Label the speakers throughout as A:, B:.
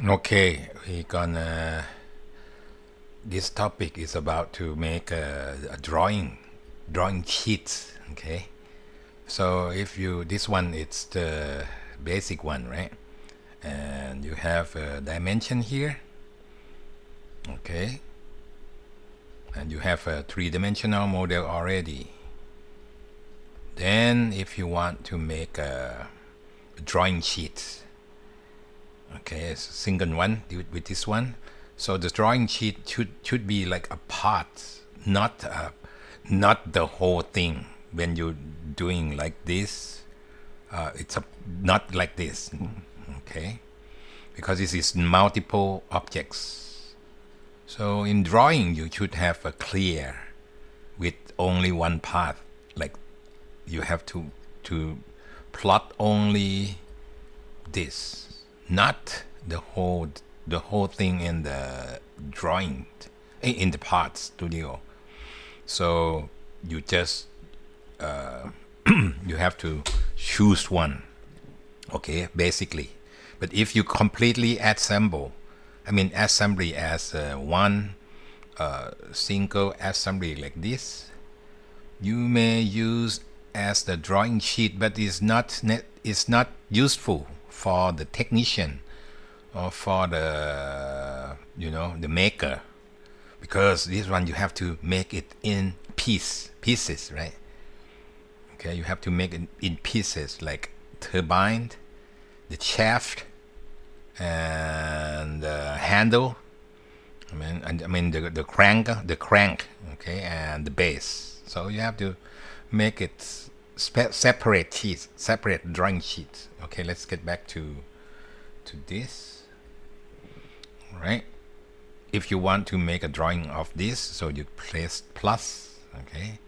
A: Okay, we gonna. This topic is about to make a drawing sheets. Okay, so if you this one, it's the basic one, right? And you have a dimension here. Okay, and you have a three-dimensional model already. Then, if you want to make a drawing sheet, okay, it's a single one with this one. So the drawing sheet should be like a part, not the whole thing. When you're doing like this, it's not like this, okay? Because this is multiple objects. So in drawing, you should have a clear with only one part. Like you have to plot only this, not the whole thing in the drawing, in the part studio. So you just you have to choose one, okay, basically. But if you completely assembly as one single assembly like this, you may use as the drawing sheet, but it's not useful for the technician or for the maker, because this one you have to make it in pieces, right? Okay, you have to make it in pieces, like turbine, the shaft, and the handle. The crank, okay, and the base. So you have to make it separate drawing sheets. Okay, let's get back to this. All right. If you want to make a drawing of this, so you press plus, okay,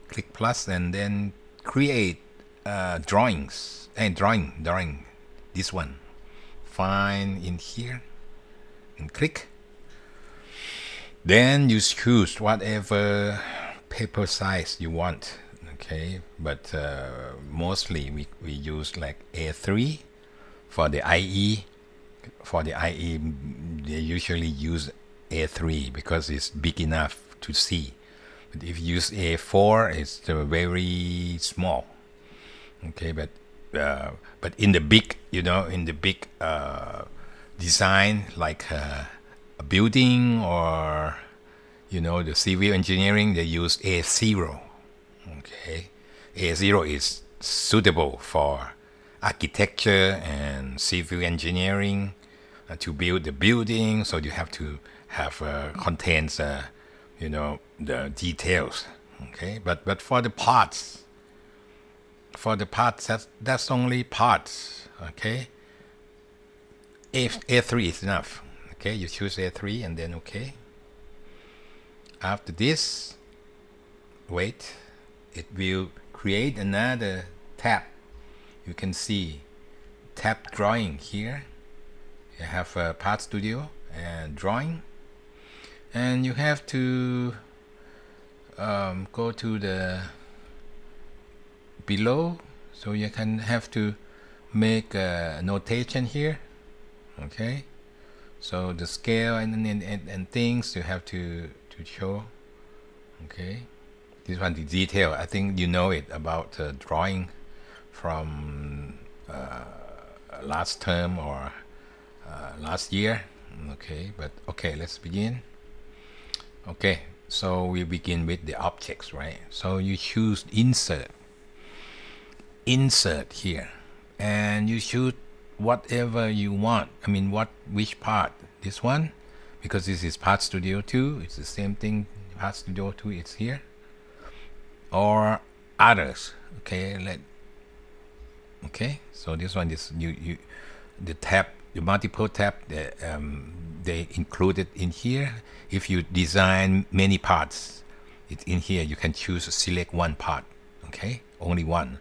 A: click plus, and then create drawings and drawing this one. Find in here and click. Then you choose whatever paper size you want, okay, but mostly we use like A3 for the IE. For the IE, they usually use A3 because it's big enough to see. But if you use A4, it's very small. Okay, but in the big, design, like a building, or the civil engineering, they use A0. Okay, A0 is suitable for architecture and civil engineering, to build the building. So you have to have contains the details. Okay, but for the parts, that's only parts. Okay, A3 is enough. Okay, you choose A3 and then okay. After this, wait, it will create another tab. You can see tab drawing here. You have a part studio and drawing, and you have to go to the below, so you can have to make a notation here. Okay, so the scale and things you have to show. Okay, this one, the detail, I think you know it about drawing from last term or last year. Okay, but okay, let's begin. Okay, so we begin with the objects, right? So you choose insert here, and you choose whatever you want. Which part? This one, because this is Part Studio 2. It's the same thing. Part Studio 2 is here, or others. Okay, so this one is the tab, the multiple tab, they included in here. If you design many parts, it's in here. You can choose select one part. Okay, only one.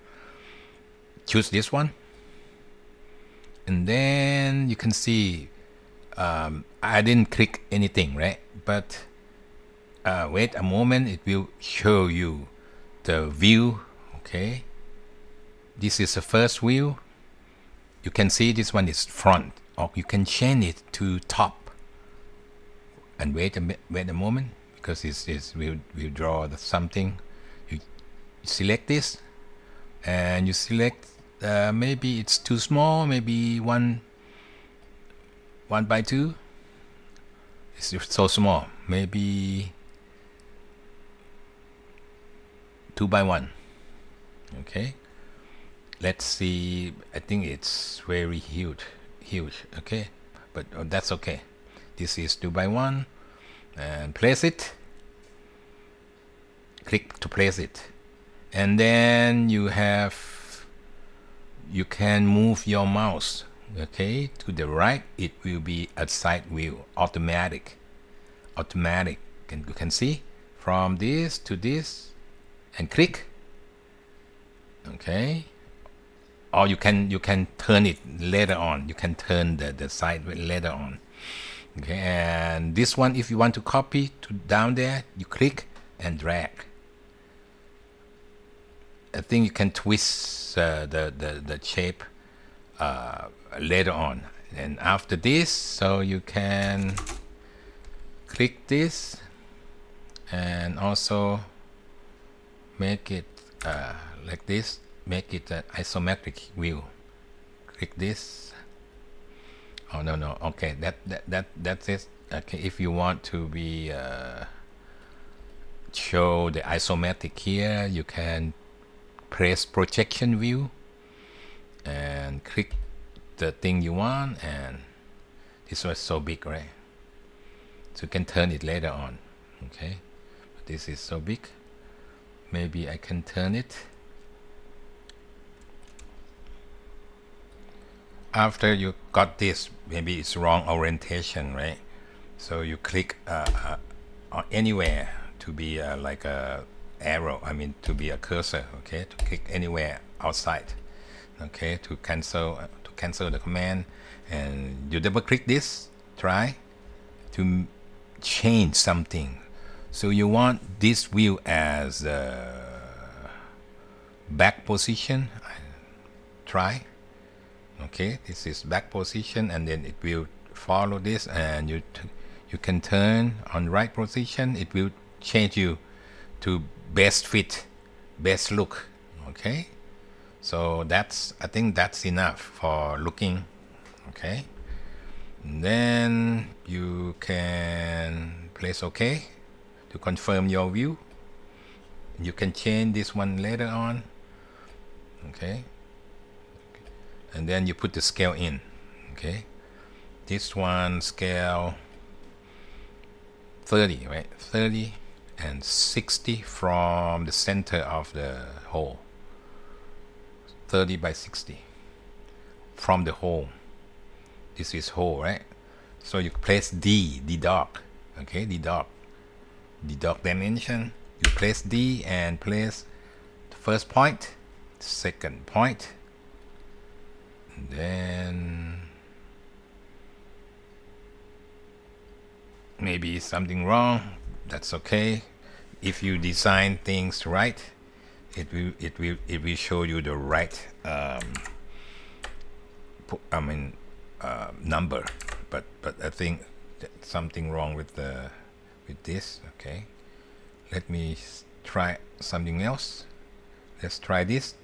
A: Choose this one, and then you can see I didn't click anything, right? But wait a moment, it will show you the view. Okay, this is the first view. You can see this one is front. or you can change it to top. And wait a moment, because we'll draw something. You select this, and you select maybe it's too small, maybe 1:2. It's so small, maybe 2:1. Okay, let's see. I think it's very huge. Okay, but that's okay. This is 2:1, and place it. Click to place it, and then you can move your mouse, okay, to the right. It will be a side view, automatic. And you can see from this to this, and click. Okay, or you can turn it later on. You can turn the side later on. Okay, and this one, if you want to copy to down there, you click and drag. I think you can twist the shape later on. And after this, so you can click this and also make it like this. Make it an isometric view. Click this. Oh no. Okay, that's it. Okay, if you want to be show the isometric here, you can press projection view and click the thing you want, and this was so big, right? So you can turn it later on. Okay, but this is so big. Maybe I can turn it. After you got this, maybe it's wrong orientation, right? So you click anywhere to be like a arrow, I mean to be a cursor. Okay, to click anywhere outside. Okay, to cancel the command, and you double click this. Try to change something. So you want this view as back position. Try. Okay, this is back position, and then it will follow this, and you can turn on right position. It will change you to best fit, best look. Okay, so I think that's enough for looking. Okay, and then you can place OK to confirm your view. You can change this one later on. Okay, and then you put the scale in. Okay, this one scale 30, right? 30 and 60 from the center of the hole. 30 by 60 from the hole. This is hole, right? So you place D dot. Okay, D dot dimension. You place D and place the first point, second point, and then maybe something wrong. That's okay. If you design things right, it will show you the right number. But I think something wrong with this. Okay, let me try something else. Let's try this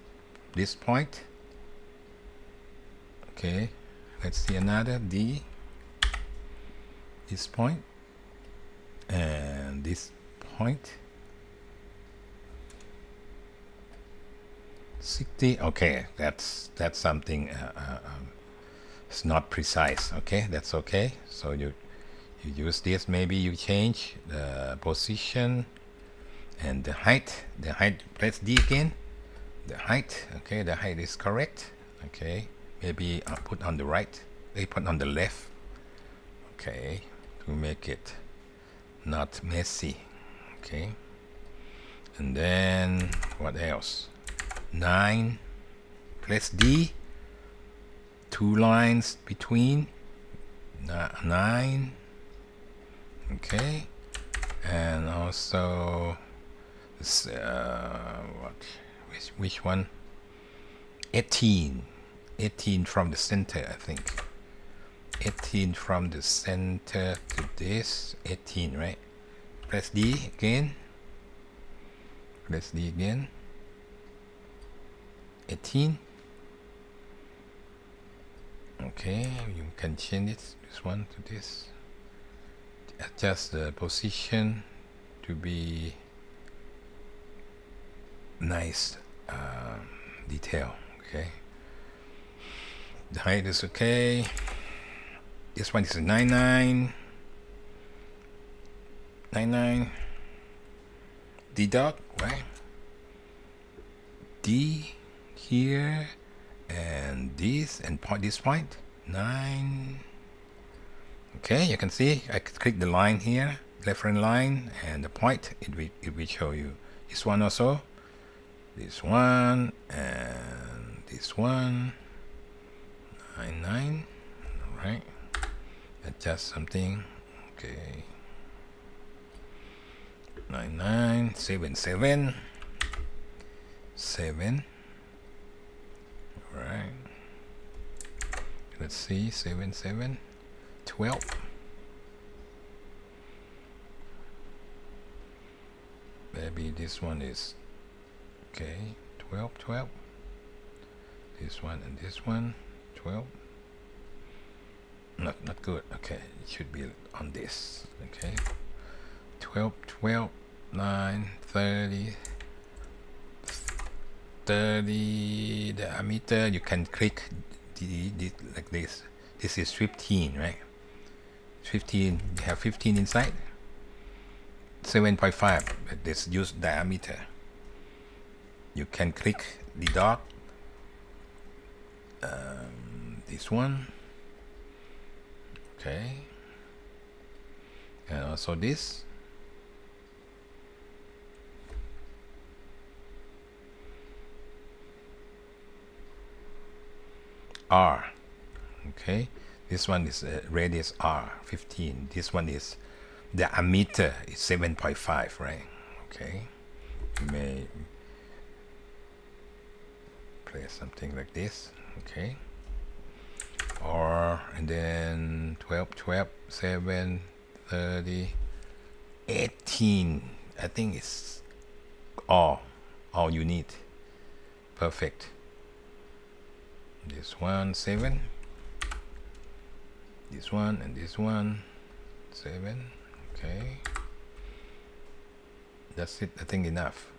A: point. Okay, let's see another D. This point and this point. 60. Okay, that's something it's not precise. Okay, that's okay. So you use this. Maybe you change the position and the height. Press D again. The height. Okay, the height is correct. Okay, maybe I'll put on the right. They put on the left. Okay, to make it not messy. Okay, and then what else? 9. Press D. 2 lines between 9. Okay, and also this, which one? 18 from the center, I think. 18 from the center to this 18, right? Press D again, press D again, 18. Okay, you can change it, this one to this, adjust the position to be nice detail. Okay, the height is okay. This one is a 99, deduct, right? D here and this and this point 9. Okay, you can see I click the line here, reference line, and the point. It will show you this one also, this one, and this one. 9. All right, adjust something. Okay, 9 7 7 7. All right, let's see, 7 7 12. Maybe this one is okay, 12 12. This one and this one 12. Not good. Okay, it should be on this. Okay, 12 12 9 30 30 diameter. You can click the like this. This is 15, right? 15. You have 15 inside. 7.5. Let's use diameter. You can click the dot. This one. Okay. And also this. R. Okay, this one is radius R 15. This one is diameter is 7.5, right? Okay, you may place something like this. Okay, or and then 12 12 7 30 18. I think it's all you need. Perfect. This one 7, this one and this one 7. Okay, that's it. I think enough.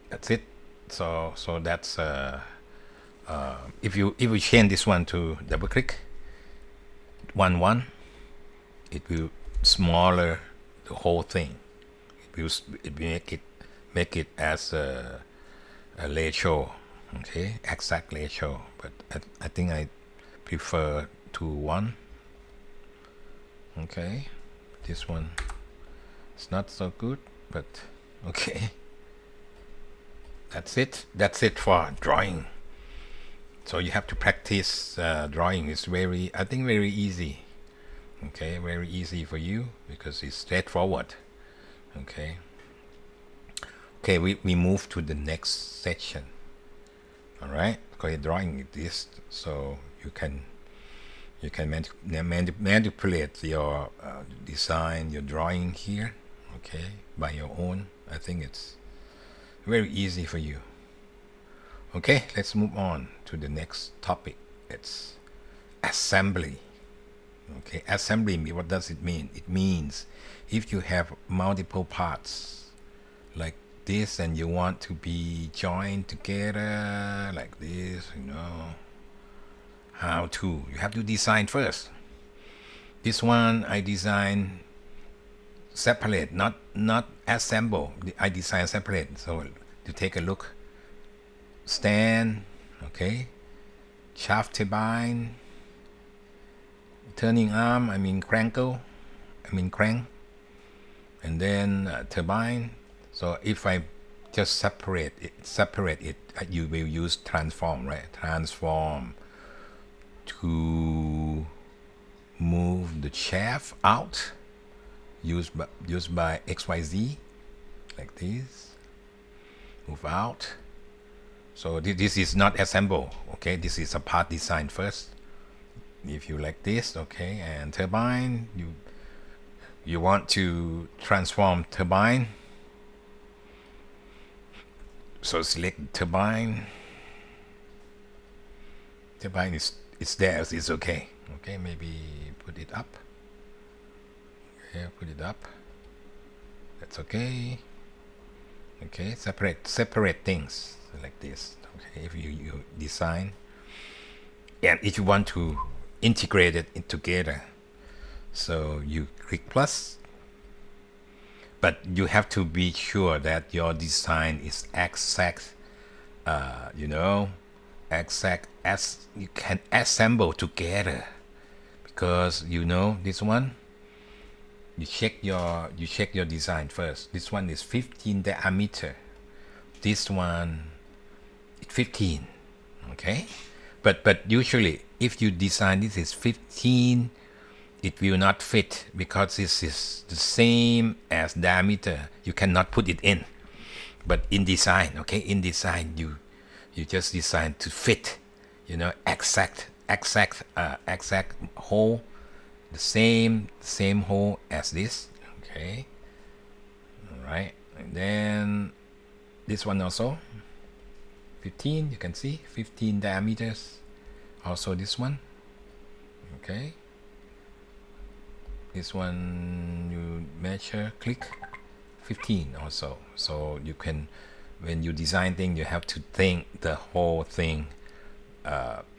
A: That's it. So that's if you change this one to double click 1 1, it will smaller the whole thing. It will make it as a ratio. Okay, exact ratio, but I think I prefer 2 1. Okay, this one is not so good, but okay. That's it for drawing. So you have to practice drawing. It's very easy. Okay, very easy for you because it's straightforward. Okay, we move to the next section. All right, okay, drawing this, so you can manipulate your design, your drawing here, okay, by your own. I think it's very easy for you. Okay, let's move on to the next topic. It's assembly. Okay, assembly, what does it mean? It means if you have multiple parts like this and you want to be joined together like this, you have to design first. This one I design separate, not assemble. I design separate. So to take a look, stand, okay, shaft turbine, turning arm, crank, and then turbine. So if I just separate it, you will use transform, right? Transform to move the shaft out, used by XYZ, like this. Move out, So this is not assemble. Okay, this is a part design first. If you like this, okay, and turbine, you want to transform turbine. So select turbine. Turbine is it's there. It's okay. Okay, maybe put it up. Okay, put it up. That's okay. Okay, separate things like this. Okay, if you design, and if you want to integrate it together, so you click plus. But you have to be sure that your design is exact. Exact as you can assemble together, because this one. You check your design first. This one is 15 diameter. This one is 15. Okay, but usually if you design this is 15, it will not fit because this is the same as diameter. You cannot put it in. But in design, okay, in design you just design to fit, exact hole, the same hole as this. Okay, all right, and then this one also 15. You can see 15 diameters. Also this one. Okay, this one you measure, click 15 also. So you can, when you design thing, you have to think the whole thing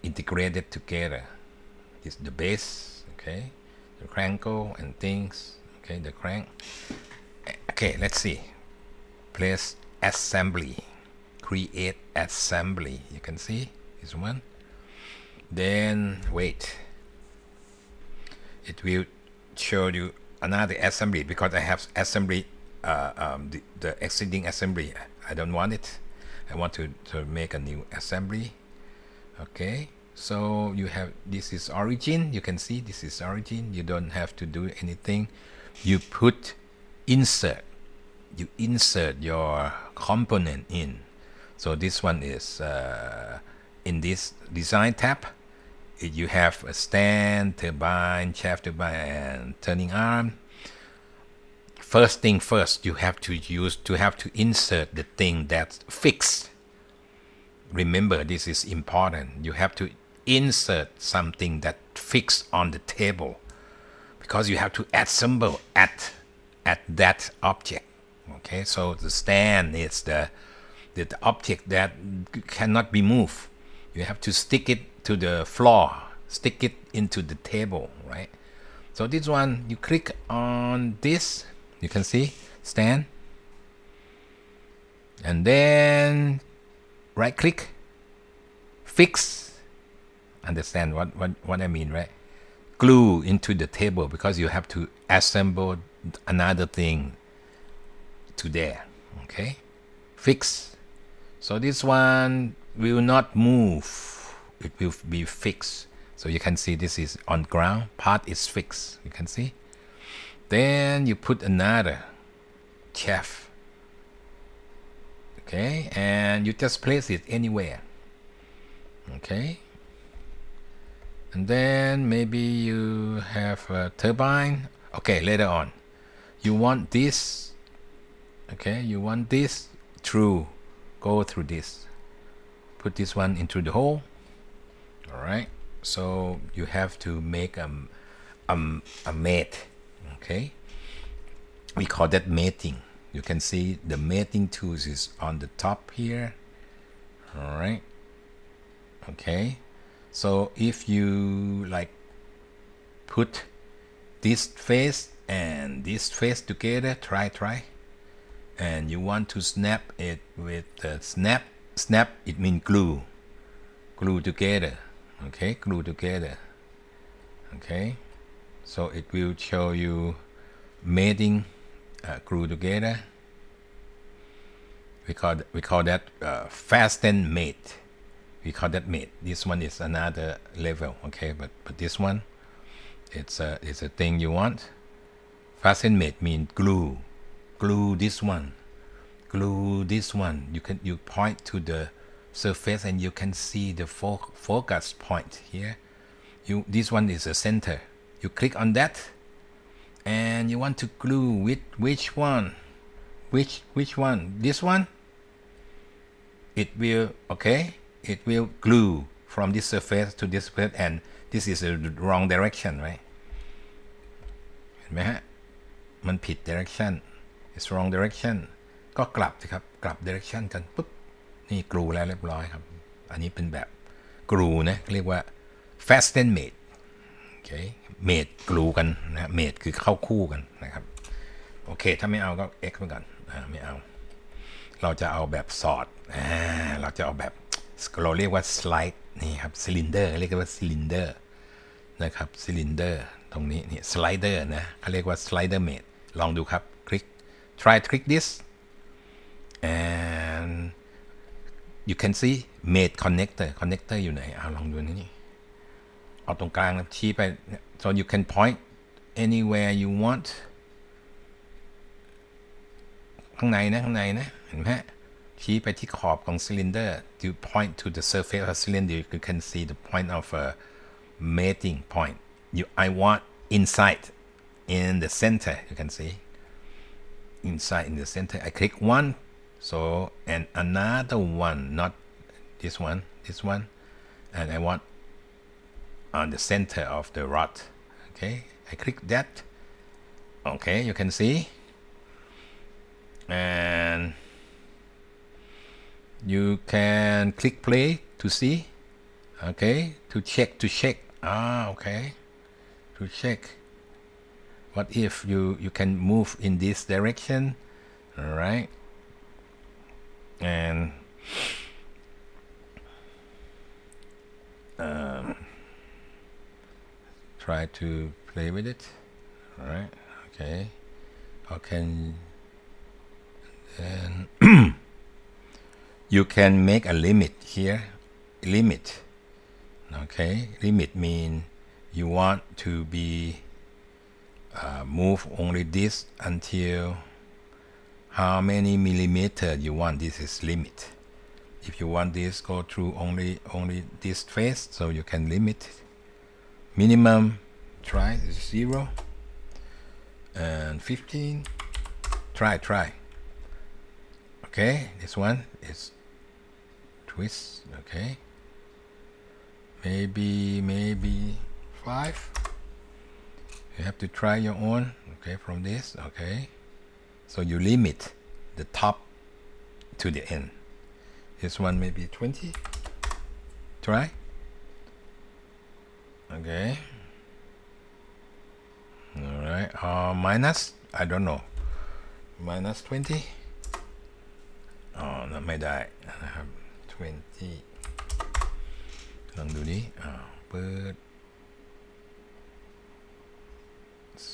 A: integrated together. This the base, okay, the crankle and things. Okay, the crank. Okay, let's see. Place assembly, create assembly. You can see this one. Then wait, it will show you another assembly because I have assembly, the existing assembly. I don't want it. I want to make a new assembly. Okay, so you have, this is origin. You can see this is origin. You don't have to do anything. You put insert. You insert your component in. So this one is in this design tab. You have a stand, turbine, shaft turbine, and turning arm. First thing first, you have to insert the thing that's fixed. Remember, this is important. You have to insert something that fixed on the table, because you have to assemble at that object. Okay, so the stand is the object that cannot be moved. You have to stick it to the floor, stick it into the table, right? So this one, you click on this, you can see stand, and then right click, fix. Understand what I mean, right? Glue into the table, because you have to assemble another thing to there. Okay, fix. So this one will not move. It will be fixed. So you can see this is on ground, part is fixed. You can see. Then you put another shaft. Okay, and you just place it anywhere. Okay, and then maybe you have a turbine. Okay, later on you want this. Okay, you want this through, go through this, put this one into the hole. All right, so you have to make a mate. Okay, we call that mating. You can see the mating tools is on the top here. All right, okay, so if you like put this face and this face together, try, and you want to snap it with the snap, it means glue together. Okay, glue together. Okay, so it will show you mating, glue together. We call that fasten mate. We call that mate. This one is another level. Okay, but this one, it's a thing you want. Fasten mate means glue this one, glue this one. You point to the surface and you can see the focus point here. This one is the center. You click on that and you want to glue with which one? Which one? This one? It will glue from this surface to this surface, and this is the wrong direction, right? เห็นไหมฮะมันผิด direction it's wrong direction ก็กลับสิครับกลับ direction กันปุ๊บนี่กลูแล้วเรียบร้อยครับอันนี้เป็นแบบกลูนะเรียกว่า fasten mate โอเค mate กลูกันนะ mate คือเข้าคู่กันนะครับโอเคถ้าไม่เอาก็ x ไปก่อนไม่เอาเราจะเอาแบบสอดเราจะเอาแบบเราเรียกว่า slide นี่ครับ cylinder เรียกว่า cylinder นะครับ cylinder ตรงนี้นี่ slider นะเขาเรียกว่า slider mate ลองดูครับคลิก try click this and you can see mate connector อยู่ไหนเอาลองดูนี่เอาตรงกลางชี้ไป so you can point anywhere you want ข้างในนะเห็นไหมชี้ไปที่ขอบของ cylinder you point to the surface of cylinder you can see the point of a mating point I want inside in the center you can see inside in the center I click one so and another one not this one and I want on the center of the rod okay I click that okay you can see and you can click play to see okay to check okay to check what if you can move in this direction all right and try to play with it all right okay how can then you can make a limit here limit okay limit mean you want to be move only this until how many millimeter you want this is limit if you want this go through only this face so you can limit minimum try 0 and 15 try okay this one is twist okay maybe 5 you have to try your own okay from this okay so you limit the top to the end this one maybe 20 try okay all right minus I don't know minus 20นั่นไม่ได้นะครับ20ลองดูดิเปิด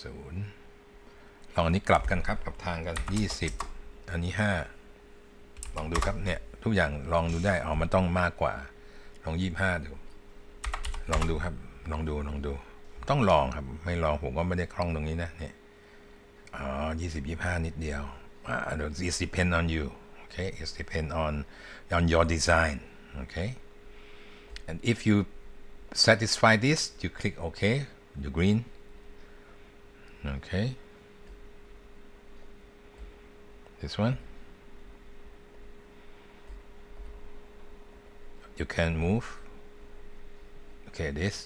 A: 0ลองอันนี้กลับกันครับกลับทางกัน20อันนี้5ลองดูครับเนี่ยทุกอย่างลองดูได้มันต้องมากกว่าลอง25ดูลองดูครับลองดูต้องลองครับไม่ลองผมก็ไม่ได้คล่องตรงนี้นะเนี่ย20-25นิดเดียวit depends on you okay it depends on your design okay and if you satisfy this you click OK the green okay this one you can move okay this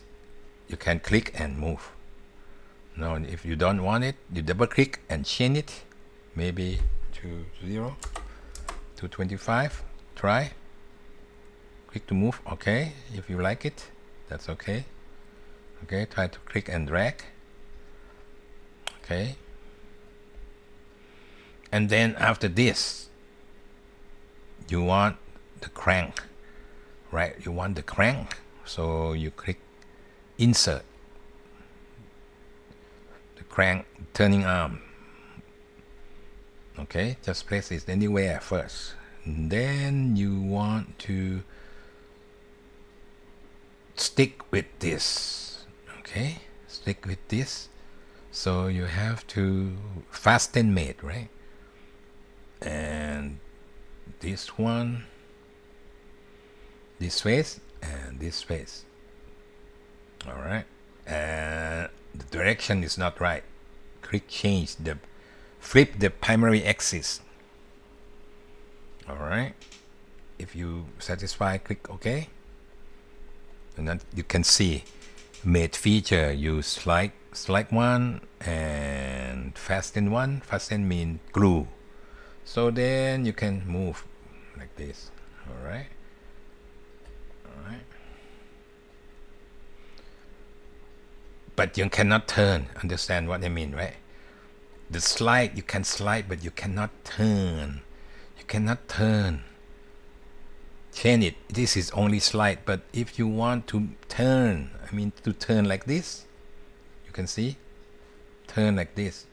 A: you can click and move now if you don't want it you double click and change it maybe to 0 to 25 try click to move okay if you like it that's okay okay try to click and drag okay and then after this you want the crank right you want the crank so you click insert the crank turning arm okay just place it anywhere first and then you want to stick with this okay stick with this so you have to fasten mate right and this one this face and this face. All right, and the direction is not right. Click change the flip the primary axis. All right, if you satisfied, click OK, and then you can see made feature. You slide one and fasten one. Fasten mean glue. So then you can move like this. All right. But you cannot turn. Understand what I mean, right? The slide, you can slide, but you cannot turn. You cannot turn. Change it. This is only slide, but if you want to turn, I mean to turn like this, you can see, turn like this.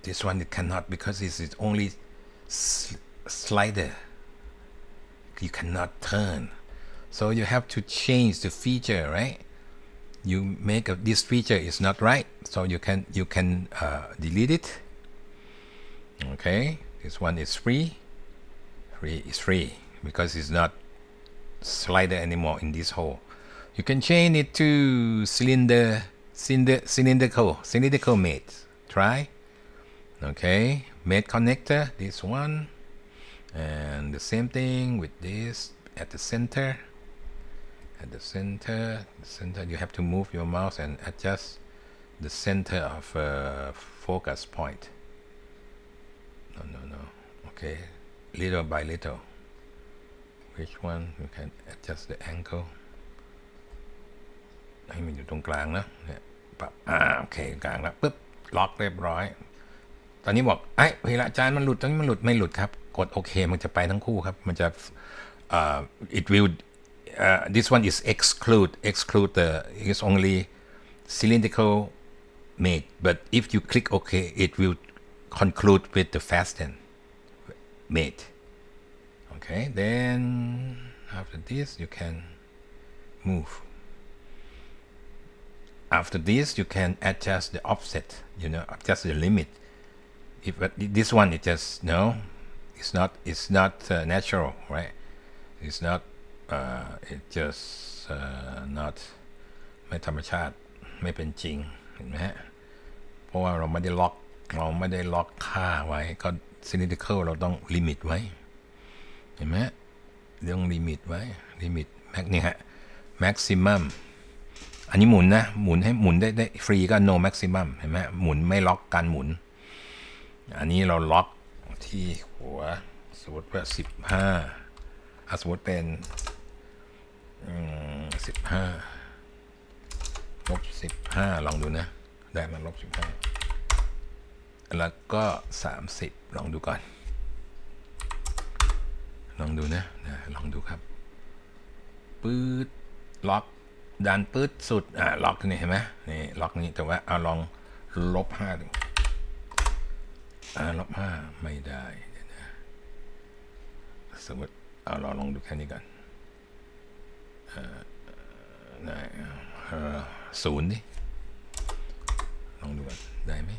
A: This one you cannot, because this is only slider. You cannot turn. So you have to change the feature, right? You make this feature is not right, so you can delete it. Okay, this one is free because it's not slider anymore in this hole. You can change it to cylindrical mate. Try. Okay, mate connector, this one, and the same thing with this at the center. At the center, you have to move your mouse and adjust the center of focus point. No. Okay, little by little. Which one you can adjust the angle? ให้มันอยู่ตรงกลางนะเนี่ยปรับโอเคกลางแล้วปึ๊บล็อกเรียบร้อยตอนนี้บอกเวลาอาจารย์มันหลุดตอนนี้มันหลุดไม่หลุดครับกดโอเคมันจะไปทั้งคู่ครับมันจะit will this one is exclude the is only cylindrical mate, but if you click OK, it will conclude with the fasten mate. Okay, then after this you can move. After this you can adjust the offset, adjust the limit. If this one it just it's not natural, right? It's not it just not ไม่ธรรมชาติไม่เป็นจริงเห็นไหมฮะเพราะว่าเราไม่ได้ล็อกค่าไว้ก็ cylindrical เราต้องลิมิตไว้เห็นไหมต้องลิมิตไว้ลิมิตแม็กนี่ฮะ maximum อันนี้หมุนนะหมุนให้หมุนได้ฟรีก็ no maximum เห็นไหมหมุนไม่ล็อกการหมุนอันนี้เราล็อกที่หัวสมมติว่า15สมมติเป็น15 ลบ15ลองดูนะได้มาลบ15แล้วก็30ลองดูก่อนลองดูนะลองดูครับปื๊ดล็อกดันปื๊ดสุดล็อกนี่เห็นไหมนี่ล็อกนี้แต่ว่าเอาลองลบ5ดูลบ5ไม่ได้สมมติเอาลองดูแค่นี้ก่อนได้0ดิลองดูก่อนได้ไหม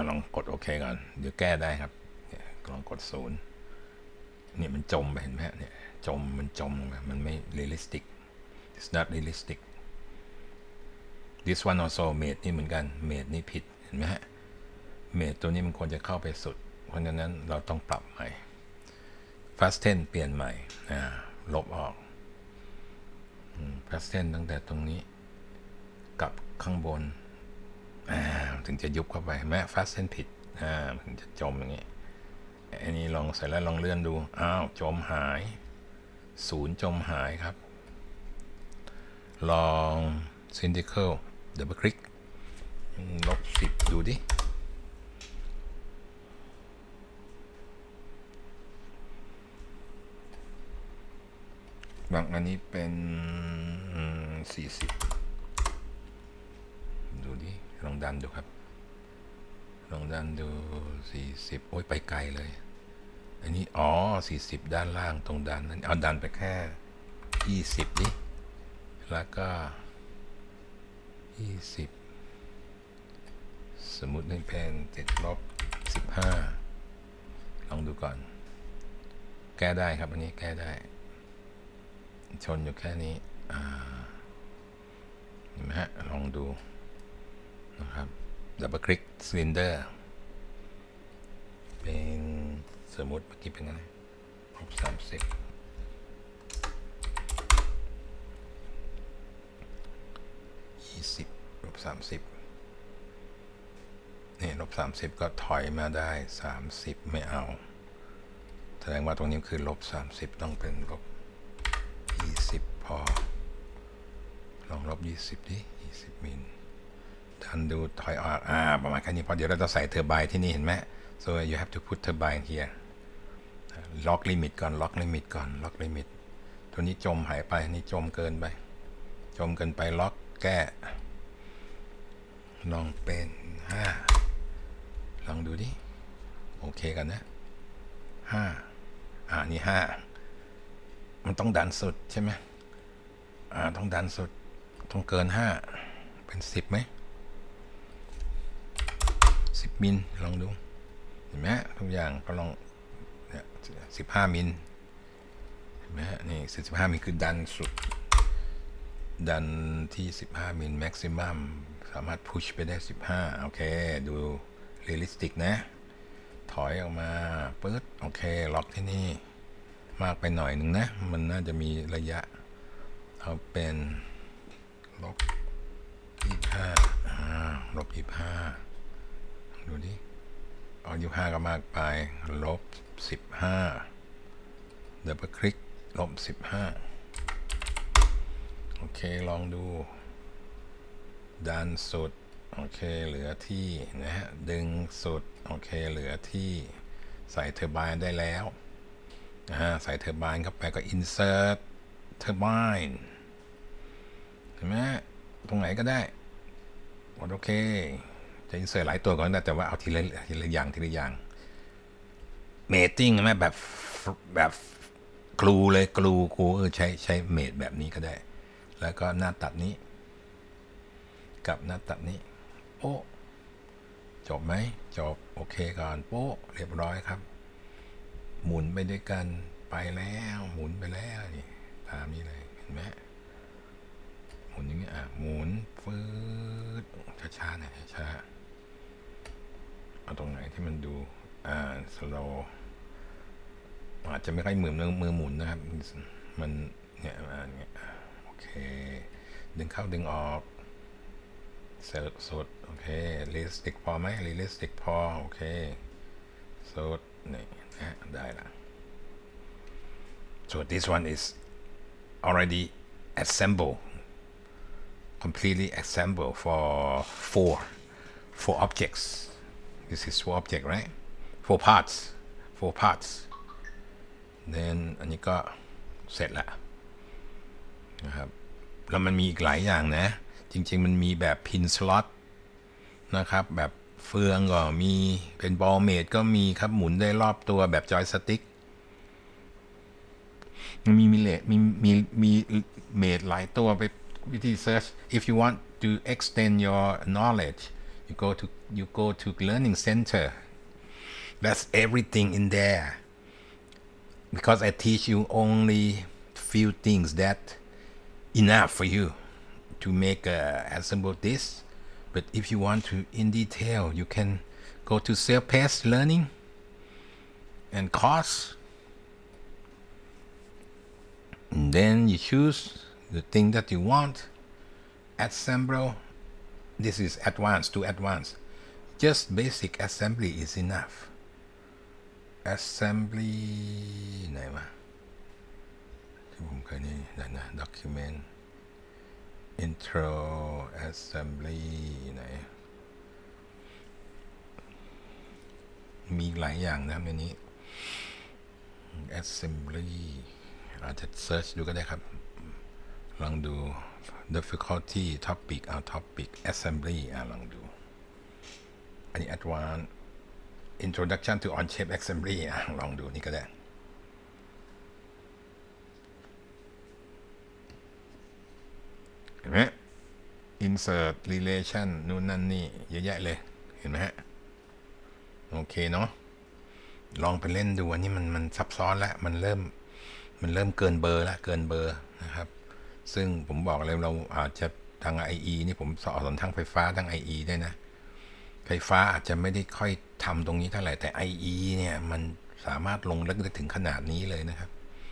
A: ลองกดโอเคก่อนเดี๋ยวแก้ได้ครับลองกด0เนี่ยมันจมไปเห็นไหมเนี่ยมันจมมันไม่ realistic it's not realistic this one also made นี่เหมือนกัน made นี่ผิดเห็นไหมฮะ made ตัวนี้มันควรจะเข้าไปสุดเพราะฉะนั้นเราต้องปรับใหม่ fasten เปลี่ยนใหม่ลบออก fasten ตั้งแต่ตรงนี้กับข้างบนถึงจะยุบเข้าไปแม้ fasten ผิดถึงจะจมอย่างนี้อันนี้ลองใส่แล้วลองเลื่อนดูจมหาย0จมหายครับลอง cylindrical double click ลบ10ดูดิบางอันนี้เป็น40ดูดิลองดันดูครับลองดันดู40โอ้ยไปไกลเลยอันนี้40ด้านล่างตรงดันนั้นเอาดันไปแค่20ดิแล้วก็20 สมมุติให้เป็นติดลบ15ลองดูก่อนแก้ได้ครับอันนี้แก้ได้ชนอยู่แค่นี้เห็นไหมฮะลองดูนะครับดับเบิลคลิกซิลินเดอร์เป็นสมมุติเมื่อกี้เป็นไงลบ30ลบ30นี่ลบ30ก็ถอยมาได้30ไม่เอาแสดงว่าตรงนี้คือลบ30ต้องเป็นลบ20พอลองลบ20ดิ20มิลดันดูถอยออกประมาณแค่นี้พอเดี๋ยวเราจะใส่เทอร์ไบน์ที่นี่เห็นไหม so you have to put turbine here ล็อกลิมิตก่อนล็อกลิมิตก่อนล็อกลิมิตตัวนี้จมหายไปนี่จมเกินไปล็อกแก้ลองเป็น5ลองดูดิโอเคกันนะ5นี่5มันต้องดันสุดใช่ไหมต้องดันสุดต้องเกิน5เป็น10ไหม10มิลลองดูเห็นไหมทุกอย่างก็ลองเนี่ย15มิลเห็นไหมนี่15มิลคือดันสุดดันที่15มิลแม็กซิมัมสามารถพุชไปได้15โอเคดูเรียลลิสติกนะถอยออกมาปึ๊ดโอเคล็อกที่นี่มากไปหน่อยหนึ่งนะมันน่าจะมีระยะเอาเป็นลบ25ลบ25ดูดิเอา25ก็มากไปลบ15ดับเบิลคลิกลบ15โอเคลองดูดันสุดโอเคเหลือที่นะฮะดึงสุดโอเคเหลือที่ใส่เทอร์ไบน์ได้แล้วใส่เทอร์ไบน์เข้าไปก็ insert turbine เห็นไหมตรงไหนก็ได้หมดโอเคจะ insert หลายตัวก่อนนะแต่ว่าเอาทีละอย่างเมตติ้งไหมแบบกลูเลยกลูใช้เมตแบบนี้ก็ได้แล้วก็หน้าตัดนี้กับหน้าตัดนี้โป๊ะจบไหมจบโอเคก่อนโป๊ะเรียบร้อยครับหมุนไปด้วยกันไปแล้วหมุนไปแล้วนี่ตามนี้เลยเห็นไหมหมุนอย่างนี้หมุนฟืดช้าๆหน่อยช้าเอาตรงไหนที่มันดูสโลว์อาจจะไม่ค่อยมือหมุนนะครับมันเนี่ยโอเคดึงเข้าดึงออกสุดโอเคเรียลลิสติกพอไหมเรียลลิสติกพอโอเคสุดนี่นะได้ละ so this one is already assembled completely assembled for four objects this is 4 object right 4 parts then อันนี้ก็เสร็จละนะครับแล้วมันมีอีกหลายอย่างนะจริงๆมันมีแบบพินสล็อตนะครับแบบเฟืองก็มีเป็นบอลเมดก็มีครับหมุนได้รอบตัวแบบจอยสติ๊กมีเมดหลายตัวไปวิธีเซิร์ช if you want to extend your knowledge you go to learning center that's everything in there because I teach you only few things that enough for you to make assemble this but if you want to in detail you can go to self-paced learning and course and then you choose the thing that you want assemble this is advanced just basic assembly is enough assembly ไหนวะที่ผมเคยนี่นะ document intro assembly ไหนมีหลายอย่างนะในนี้ assembly อาจจะ search ดูก็ได้ครับลองดู difficulty topic topic assembly ลองดูอันนี้ advanced introduction to on chip assembly ลองดูนี่ก็ได้เห็นไหม insert relation นู่นนั่นนี่เยอะแยะเลย เห็นไหมฮะโอเคเนาะลองไปเล่นดูอันนี้มันซับซ้อนแล้วมันเริ่มเกินเบอร์แล้วเกินเบอร์นะครับซึ่งผมบอกเลยเราอาจจะทาง IE นี่ผมสอนทั้งไฟฟ้าทั้ง IE ด้วยนะไฟฟ้าอาจจะไม่ได้ค่อยทำตรงนี้เท่าไหร่แต่ IE เนี่ยมันสามารถลงลึกได้ถึงขนาดนี้เลยนะครับ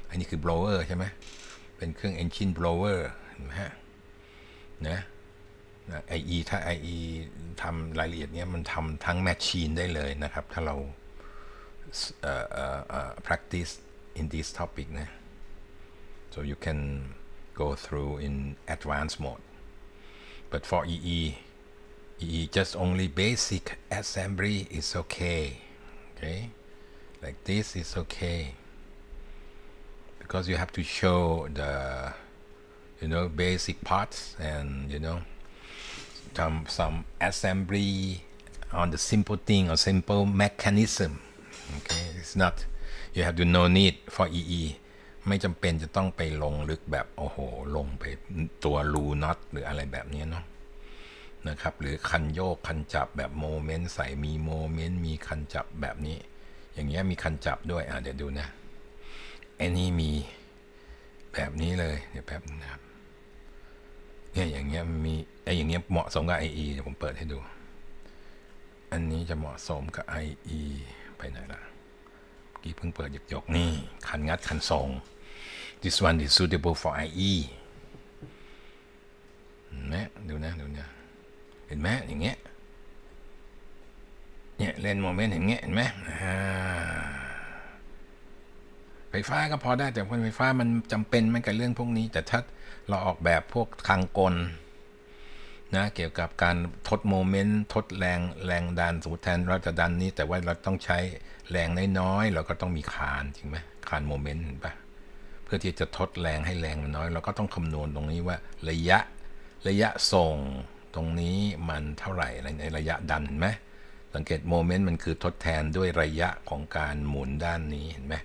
A: อันนี้คือ blower ใช่ไหมเป็นเครื่อง engine blower เห็นไหมฮะนะIE ถ้า IE ทำรายละเอียดเนี้ยมันทำทั้งแมชชีนได้เลยนะครับถ้าเราpractice in this topic นะ so you can go through in advanced mode but for EE just only basic assembly is okay like this is okay because you have to show the basic parts and some assembly on the simple thing or simple mechanism okay it's not you have to no need for EE ไม่จำเป็นจะต้องไปลงลึกแบบโอ้โหลงไปตัวรูน็อตหรืออะไรแบบนี้เนาะนะครับหรือคันโยกคันจับแบบโมเมนต์ใส่มีโมเมนต์มีคันจับแบบนี้อย่างเงี้ยมีคันจับด้วยเดี๋ยวดูนะอันนี้มีแบบนี้เลยเดี๋ยวแบบนะครับเนี่ยอย่างเงี้ยมีอย่างเงี้ยเหมาะสมกับ IE เดี๋ยวผมเปิดให้ดูอันนี้จะเหมาะสมกับ IE ไปไหนล่ะกี้เพิ่งเปิดหยกๆนี่คันงัดคันส่ง this one is suitable for IE นะดูนะเห็นไหมอย่างเงี้ยเนี่ยเล่นโมเมนต์อย่างเงี้ยเห็นไหมไฟฟ้าก็พอได้แต่ไฟฟ้ามันจำเป็นมันกับเรื่องพวกนี้แต่ถ้าเราออกแบบพวกทางกลนะเกี่ยวกับการทดโมเมนต์ทดแรงดันสมมติแทนเราจะดันนี้แต่ว่าเราต้องใช้แรงน้อยๆเราก็ต้องมีคานจริงไหมคานโมเมนต์เห็นปะเพื่อที่จะทดแรงให้แรงมันน้อยเราก็ต้องคำนวณตรงนี้ว่าระยะส่งตรงนี้มันเท่าไหร่ในระยะดันเห็นไหมสังเกตโมเมนต์มันคือทดแทนด้วยระยะของการหมุนด้านนี้เห็นไหม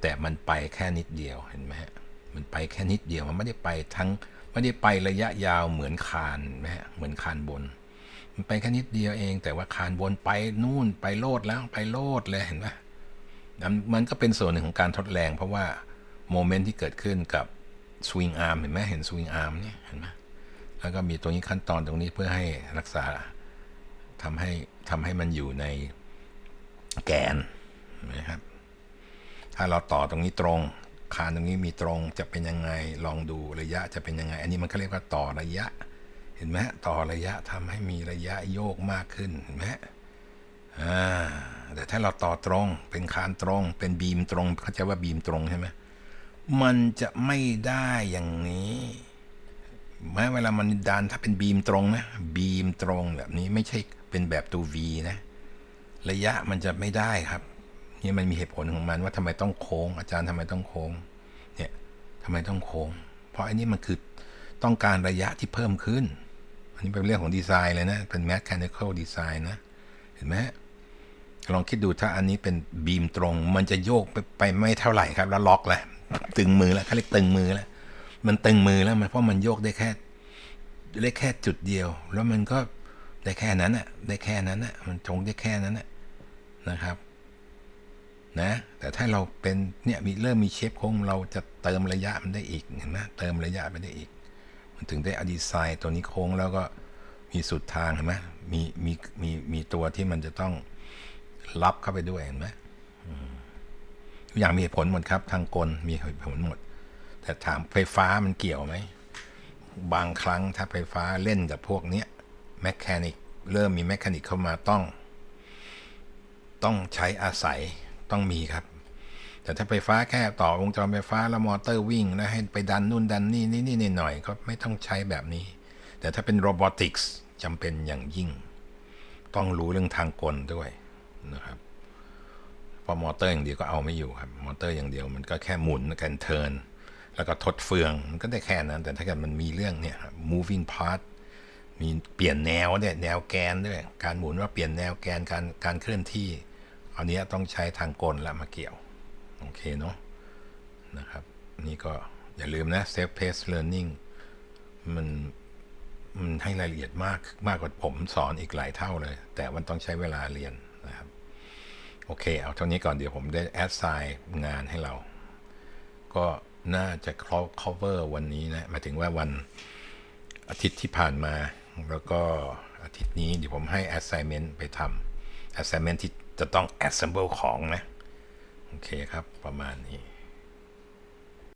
A: แต่มันไปแค่นิดเดียวเห็นไหมมันไปแค่นิดเดียวมันไม่ได้ไประยะยาวเหมือนคานนะฮะเหมือนคานบนมันไปแค่นิดเดียวเองแต่ว่าคานบนไปนู่นไปโลดแล้วไปโลดเลยเห็นไหมมันก็เป็นส่วนหนึ่งของการทดแรงเพราะว่าโมเมนต์ที่เกิดขึ้นกับสวิงอาร์มเห็นไหมเห็นสวิงอาร์มเนี่ยเห็นไหมแล้วก็มีตรงนี้ขั้นตอนตรงนี้เพื่อให้รักษาทำให้มันอยู่ในแกนนะครับถ้าเราต่อตรงนี้ตรงคานตรงนี้มีตรงจะเป็นยังไงลองดูระยะจะเป็นยังไงอันนี้มันเขาเรียกว่าต่อระยะเห็นไหมต่อระยะทำให้มีระยะโยกมากขึ้นเห็นไหมแต่ถ้าเราต่อตรงเป็นคานตรงเป็นบีมตรงเขาจะว่าบีมตรงใช่ไหมมันจะไม่ได้อย่างนี้แม้เวลามันดันถ้าเป็นบีมตรงนะบีมตรงแบบนี้ไม่ใช่เป็นแบบตัว V นะระยะมันจะไม่ได้ครับนี่มันมีเหตุผลของมันว่าทำไมต้องโค้งอาจารย์ทำไมต้องโค้งเนี่ยทำไมต้องโค้งเพราะอันนี้มันคือต้องการระยะที่เพิ่มขึ้นอันนี้เป็นเรื่องของดีไซน์เลยนะเป็น mechanical design นะเห็นไหมลองคิดดูถ้าอันนี้เป็นบีมตรงมันจะโยกไปไม่เท่าไหร่ครับแล้วล็อกแล้วตึงมือแล้วเขาเรียกตึงมือแล้วมันตึงมือแล้วมันเพราะมันโยกได้แค่จุดเดียวแล้วมันก็ได้แค่นั้นอ่ะมันตรงได้แค่นั้นนะครับนะแต่ถ้าเราเป็นเนี่ยเริ่มมีเชฟโค้งเราจะเติมระยะมันได้อีกเห็นไหมเติมระยะไปได้อีกมันถึงได้ดีไซน์ตัวนี้โค้งแล้วก็มีสุดทางเห็นไหมมีตัวที่มันจะต้องรับเข้าไปด้วยเห็นไหมทุกอย่างมีเหตุผลหมดครับทางกลมีเหตุผลหมดแต่ถามไฟฟ้ามันเกี่ยวไหมบางครั้งถ้าไฟฟ้าเล่นกับพวกเนี้ยแมคแคนิกเริ่มมีแมคแคนิกเข้ามาต้องใช้อาศัยต้องมีครับแต่ถ้าไฟฟ้าแค่ต่อวงจรไฟฟ้าแล้วมอเตอร์วิ่งแล้วให้ไปดันนู่นดันนี่หน่อยก็ไม่ต้องใช้แบบนี้แต่ถ้าเป็นโรบอติกส์จำเป็นอย่างยิ่งต้องรู้เรื่องทางกลด้วยนะครับเพราะมอเตอร์อย่างเดียวก็เอาไม่อยู่ครับมอเตอร์อย่างเดียวมันก็แค่หมุนกันเทิร์นแล้วก็ทดเฟืองมันก็ได้แค่นั้นแต่ถ้าเกิดมันมีเรื่องเนี่ย moving part มีเปลี่ยนแนวเนี่ยแนวแกนด้วยการหมุนว่าเปลี่ยนแนวแกนการเคลื่อนที่อันนี้ต้องใช้ทางกลแล้วมาเกี่ยวโอเคเนาะนะครับนี่ก็อย่าลืมนะ self paced learning มัน มันให้รายละเอียดมากกว่าผมสอนอีกหลายเท่าเลยแต่มันต้องใช้เวลาเรียนนะครับโอเคเอาเท่านี้ก่อนเดี๋ยวผมได้แอดไซน์งานให้เราก็น่าจะ cover วันนี้นะหมายถึงว่าวันอาทิตย์ที่ผ่านมาแล้วก็อาทิตย์นี้เดี๋ยวผมให้ assignment ไปทำ assignment ที่จะต้อง assemble ของนะโอเคครับประมาณนี้